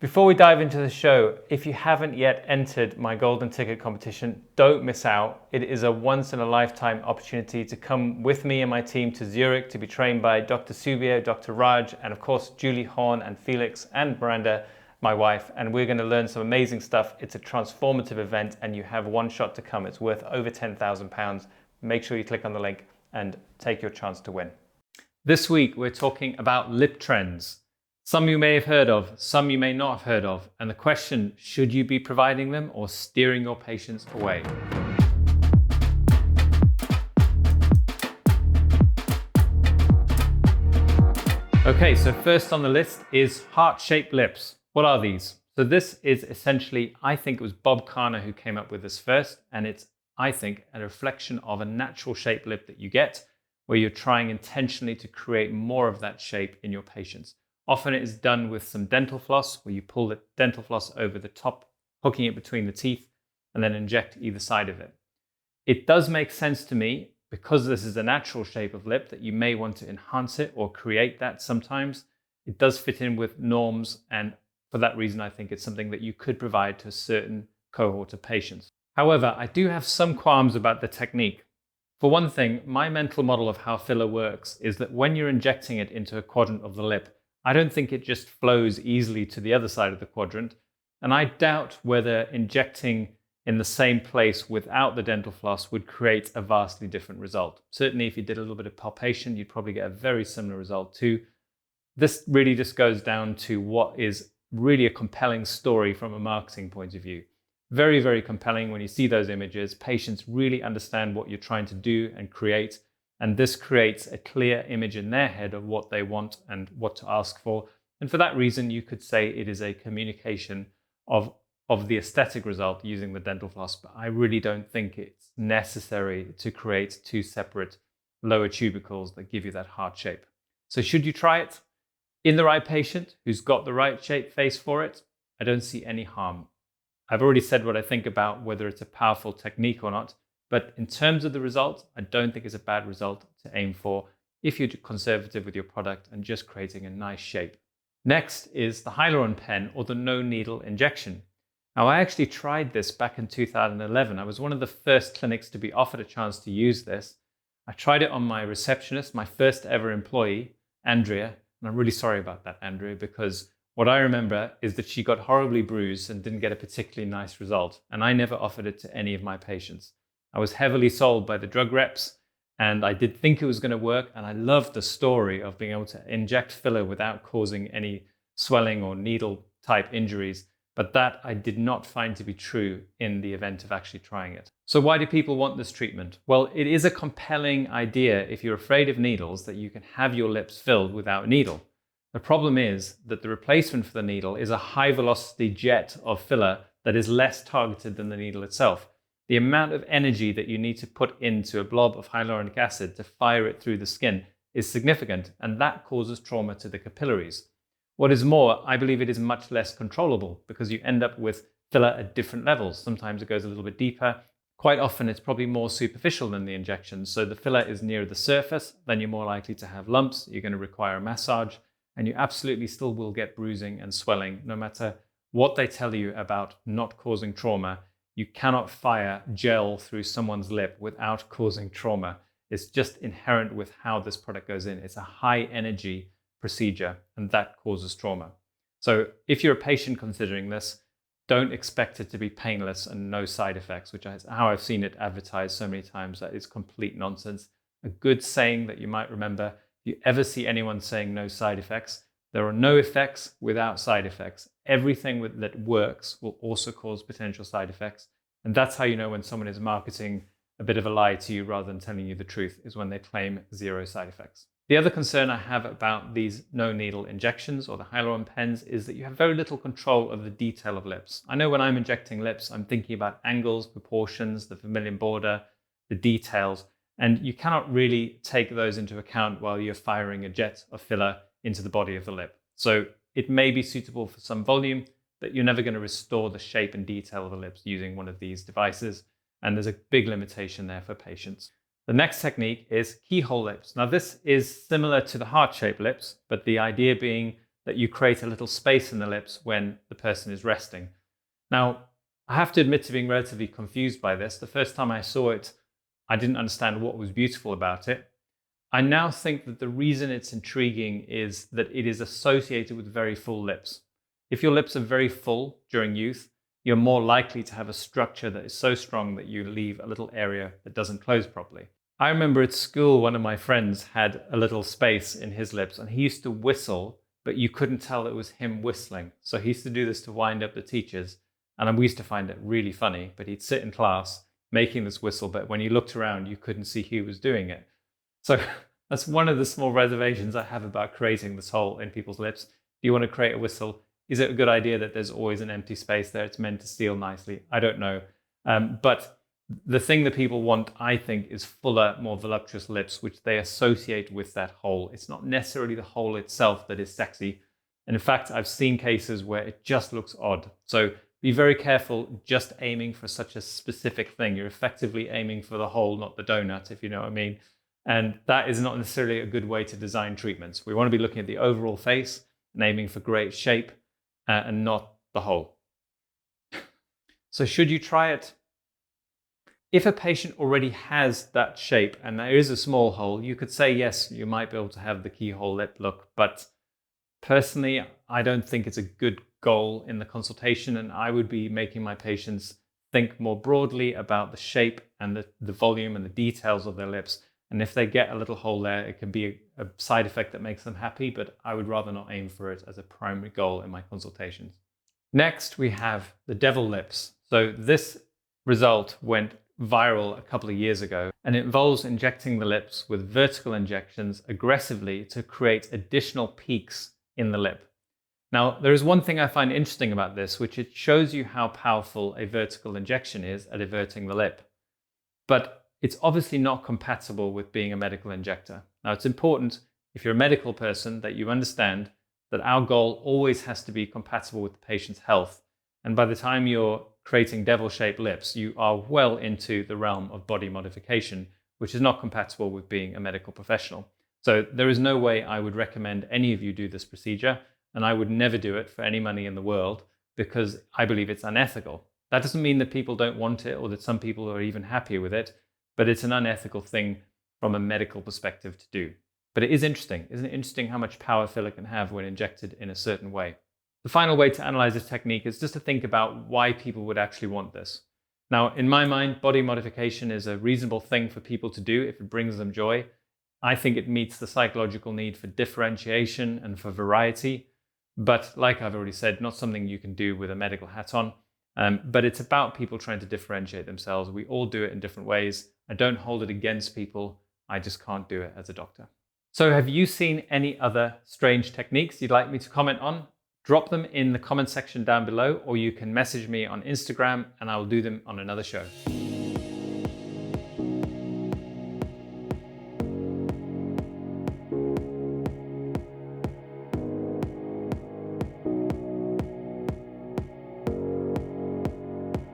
Before we dive into the show, if you haven't yet entered my golden ticket competition, don't miss out. It is a once in a lifetime opportunity to come with me and my team to Zurich to be trained by Dr. Subio, Dr. Raj, and of course, Julie Horn and Felix and Miranda, my wife. And we're going to learn some amazing stuff. It's a transformative event and you have one shot to come. It's worth over £10,000. Make sure you click on the link and take your chance to win. This week, we're talking about lip trends. Some you may have heard of, some you may not have heard of, and the question, should you be providing them or steering your patients away? Okay, so first on the list is heart-shaped lips. What are these? So this is essentially, I think it was Bob Carner who came up with this first, and it's, I think, a reflection of a natural shaped lip that you get, where you're trying intentionally to create more of that shape in your patients. Often it is done with some dental floss, where you pull the dental floss over the top, hooking it between the teeth, and then inject either side of it. It does make sense to me, because this is a natural shape of lip, that you may want to enhance it or create that sometimes. It does fit in with norms, and for that reason, I think it's something that you could provide to a certain cohort of patients. However, I do have some qualms about the technique. For one thing, my mental model of how filler works is that when you're injecting it into a quadrant of the lip, I don't think it just flows easily to the other side of the quadrant. And I doubt whether injecting in the same place without the dental floss would create a vastly different result. Certainly, if you did a little bit of palpation, you'd probably get a very similar result too. This really just goes down to what is really a compelling story from a marketing point of view. Very, very compelling when you see those images. Patients really understand what you're trying to do and create. And this creates a clear image in their head of what they want and what to ask for. And for that reason, you could say it is a communication of the aesthetic result using the dental floss. But I really don't think it's necessary to create two separate lower tubercles that give you that heart shape. So should you try it in the right patient who's got the right shape face for it? I don't see any harm. I've already said what I think about whether it's a powerful technique or not. But in terms of the result, I don't think it's a bad result to aim for if you're conservative with your product and just creating a nice shape. Next is the hyaluron pen or the no needle injection. Now, I actually tried this back in 2011. I was one of the first clinics to be offered a chance to use this. I tried it on my receptionist, my first ever employee, Andrea. And I'm really sorry about that, Andrea, because what I remember is that she got horribly bruised and didn't get a particularly nice result. And I never offered it to any of my patients. I was heavily sold by the drug reps, and I did think it was going to work. And I loved the story of being able to inject filler without causing any swelling or needle type injuries. But that I did not find to be true in the event of actually trying it. So why do people want this treatment? Well, it is a compelling idea if you're afraid of needles that you can have your lips filled without a needle. The problem is that the replacement for the needle is a high velocity jet of filler that is less targeted than the needle itself. The amount of energy that you need to put into a blob of hyaluronic acid to fire it through the skin is significant, and that causes trauma to the capillaries. What is more, I believe it is much less controllable because you end up with filler at different levels. Sometimes it goes a little bit deeper. Quite often it's probably more superficial than the injection. So the filler is nearer the surface, then you're more likely to have lumps. You're going to require a massage, and you absolutely still will get bruising and swelling no matter what they tell you about not causing trauma. You cannot fire gel through someone's lip without causing trauma. It's just inherent with how this product goes in. It's a high energy procedure, and that causes trauma. So if you're a patient considering this, don't expect it to be painless and no side effects, which is how I've seen it advertised so many times. That is complete nonsense. A good saying that you might remember, if you ever see anyone saying no side effects, there are no effects without side effects. Everything that works will also cause potential side effects. And that's how you know when someone is marketing a bit of a lie to you rather than telling you the truth, is when they claim zero side effects. The other concern I have about these no needle injections or the hyaluron pens is that you have very little control of the detail of lips. I know when I'm injecting lips, I'm thinking about angles, proportions, the vermilion border, the details, and you cannot really take those into account while you're firing a jet of filler into the body of the lip. So it may be suitable for some volume, but you're never going to restore the shape and detail of the lips using one of these devices. And there's a big limitation there for patients. The next technique is keyhole lips. Now this is similar to the heart-shaped lips, but the idea being that that you create a little space in the lips when the person is resting. Now, I have to admit to being relatively confused by this. The first time I saw it, I didn't understand what was beautiful about it. I now think that the reason it's intriguing is that it is associated with very full lips. If your lips are very full during youth, you're more likely to have a structure that is so strong that you leave a little area that doesn't close properly. I remember at school, one of my friends had a little space in his lips and he used to whistle, but you couldn't tell it was him whistling. So he used to do this to wind up the teachers. And we used to find it really funny, but he'd sit in class making this whistle, but when you looked around, you couldn't see who was doing it. So that's one of the small reservations I have about creating this hole in people's lips. Do you want to create a whistle? Is it a good idea that there's always an empty space there? It's meant to seal nicely. I don't know. But the thing that people want, I think, is fuller, more voluptuous lips, which they associate with that hole. It's not necessarily the hole itself that is sexy. And in fact, I've seen cases where it just looks odd. So be very careful just aiming for such a specific thing. You're effectively aiming for the hole, not the donut, if you know what I mean. And that is not necessarily a good way to design treatments. We want to be looking at the overall face and aiming for great shape and not the hole. So should you try it? If a patient already has that shape and there is a small hole, you could say, yes, you might be able to have the keyhole lip look. But personally, I don't think it's a good goal in the consultation, and I would be making my patients think more broadly about the shape and the volume and the details of their lips. And if they get a little hole there, it can be a side effect that makes them happy, but I would rather not aim for it as a primary goal in my consultations. Next, we have the devil lips. So this result went viral a couple of years ago, and it involves injecting the lips with vertical injections aggressively to create additional peaks in the lip. Now, there is one thing I find interesting about this, which it shows you how powerful a vertical injection is at everting the lip. But it's obviously not compatible with being a medical injector. Now, it's important, if you're a medical person, that you understand that our goal always has to be compatible with the patient's health. And by the time you're creating devil-shaped lips, you are well into the realm of body modification, which is not compatible with being a medical professional. So there is no way I would recommend any of you do this procedure, and I would never do it for any money in the world because I believe it's unethical. That doesn't mean that people don't want it or that some people are even happier with it, but it's an unethical thing from a medical perspective to do. But it is interesting. Isn't it interesting how much power filler can have when injected in a certain way? The final way to analyze this technique is just to think about why people would actually want this. Now, in my mind, body modification is a reasonable thing for people to do if it brings them joy. I think it meets the psychological need for differentiation and for variety. But like I've already said, not something you can do with a medical hat on. But it's about people trying to differentiate themselves. We all do it in different ways. I don't hold it against people. I just can't do it as a doctor. So have you seen any other strange techniques you'd like me to comment on? Drop them in the comment section down below, or you can message me on Instagram and I'll do them on another show.